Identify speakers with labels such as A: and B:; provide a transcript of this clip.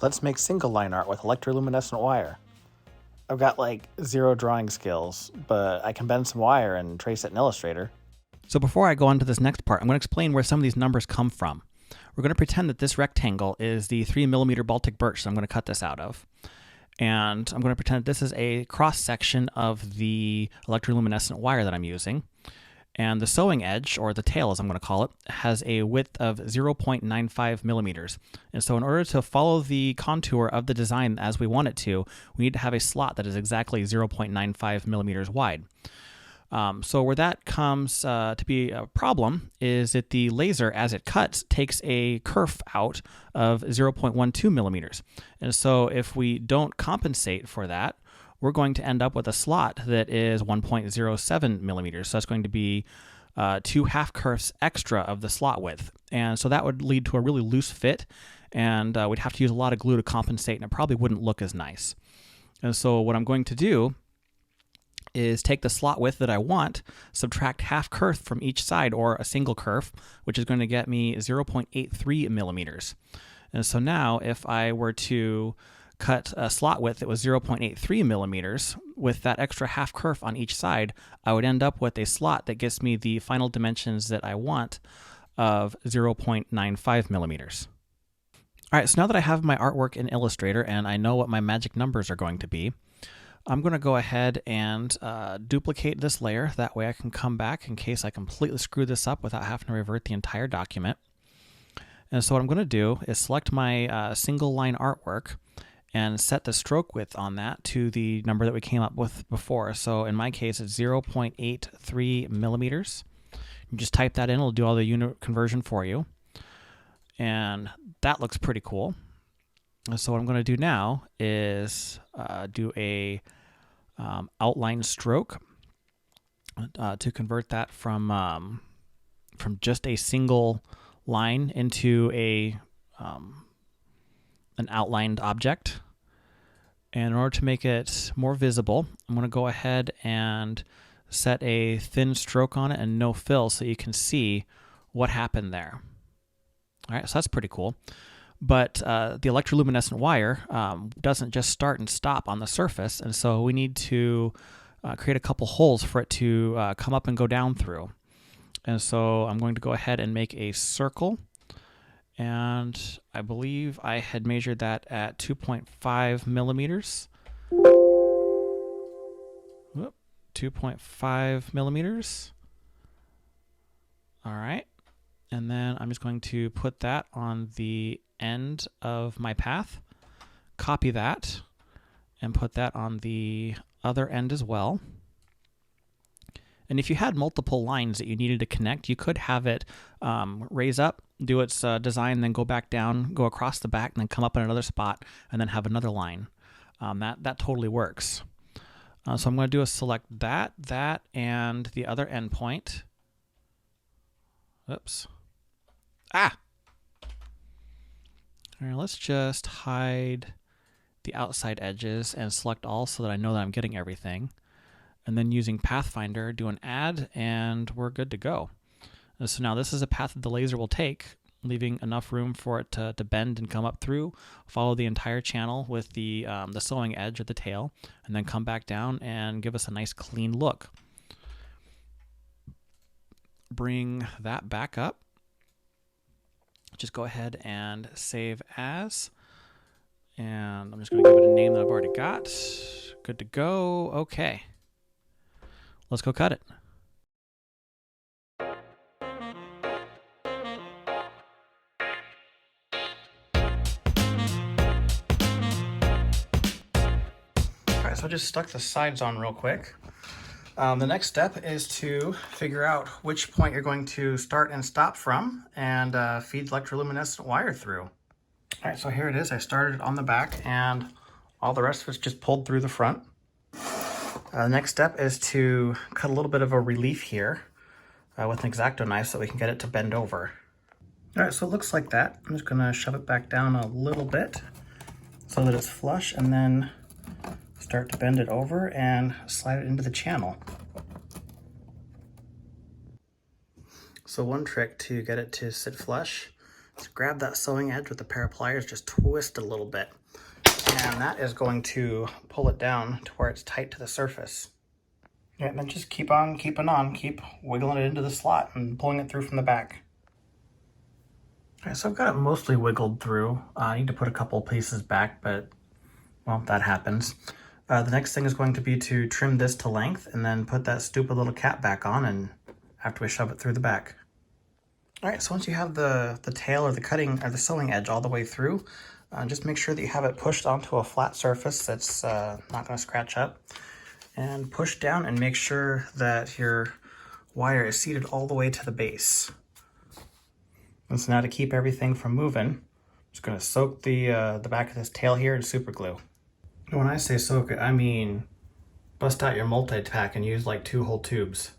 A: Let's make single line art with electroluminescent wire. I've got like 0 drawing skills, but I can bend some wire and trace it in Illustrator.
B: So before I go on to this next part, I'm going to explain where some of these numbers come from. We're going to pretend that this rectangle is the 3mm Baltic birch that I'm going to cut this out of. And I'm going to pretend that this is a cross section of the electroluminescent wire that I'm using. And the sewing edge, or the tail as I'm going to call it, has a width of 0.95 millimeters. And so in order to follow the contour of the design as we want it to, we need to have a slot that is exactly 0.95 millimeters wide. So where that comes to be a problem is that the laser, as it cuts, takes a kerf out of 0.12 millimeters. And so if we don't compensate for that, we're going to end up with a slot that is 1.07 millimeters. So that's going to be 2 half kerfs extra of the slot width. And so that would lead to a really loose fit, and we'd have to use a lot of glue to compensate, and it probably wouldn't look as nice. And so what I'm going to do is take the slot width that I want, subtract half kerf from each side, or a single kerf, which is going to get me 0.83 millimeters. And so now if I were to cut a slot width that was 0.83 millimeters with that extra half kerf on each side, I would end up with a slot that gets me the final dimensions that I want of 0.95 millimeters. All right, so now that I have my artwork in Illustrator and I know what my magic numbers are going to be, I'm going to go ahead and duplicate this layer. That way I can come back in case I completely screw this up without having to revert the entire document. And so what I'm going to do is select my single line artwork and set the stroke width on that to the number that we came up with before. So in my case, it's 0.83 millimeters. You just type that in, it'll do all the unit conversion for you. And that looks pretty cool. And so what I'm going to do now is do a outline stroke to convert that from just a single line into an outlined object. And in order to make it more visible, I'm going to go ahead and set a thin stroke on it and no fill so you can see what happened there. All right, so that's pretty cool. But the electroluminescent wire doesn't just start and stop on the surface, and so we need to create a couple holes for it to come up and go down through. And so I'm going to go ahead and make a circle, and I believe I had measured that at 2.5 millimeters. 2.5 millimeters. All right. And then I'm just going to put that on the end of my path, copy that, and put that on the other end as well. And if you had multiple lines that you needed to connect, you could have it raise up, do its design, then go back down, go across the back, and then come up in another spot, and then have another line. That totally works. So I'm going to do a select that, and the other endpoint. Oops. Ah! All right, let's just hide the outside edges and select all so that I know that I'm getting everything. And then using Pathfinder, do an add, and we're good to go. And so now this is a path that the laser will take, leaving enough room for it to bend and come up through, follow the entire channel with the sewing edge at the tail, and then come back down and give us a nice clean look. Bring that back up. Just go ahead and save as, and I'm just going to give it a name that I've already got. Good to go. Okay, let's go cut it. All right, so I just stuck the sides on real quick. The next step is to figure out which point you're going to start and stop from and feed electroluminescent wire through. All right, so here it is. I started on the back and all the rest of it's just pulled through the front. The next step is to cut a little bit of a relief here with an X-Acto knife so we can get it to bend over. All right, so it looks like that. I'm just gonna shove it back down a little bit so that it's flush, and then start to bend it over and slide it into the channel. So one trick to get it to sit flush
A: So grab that sewing edge with a pair of pliers, just twist it a little bit. And that is going to pull it down to where it's tight to the surface. Yeah, and then just keep on keeping on, keep wiggling it into the slot and pulling it through from the back. All right, so I've got it mostly wiggled through. I need to put a couple pieces back, but well, that happens. The next thing is going to be to trim this to length and then put that stupid little cap back on and after we shove it through the back. All right, so once you have the tail or the cutting or the sewing edge all the way through, just make sure that you have it pushed onto a flat surface that's not going to scratch up. And push down and make sure that your wire is seated all the way to the base. And so now to keep everything from moving, I'm just going to soak the back of this tail here in super glue. And when I say soak it, I mean bust out your multi-tack and use like 2 whole tubes.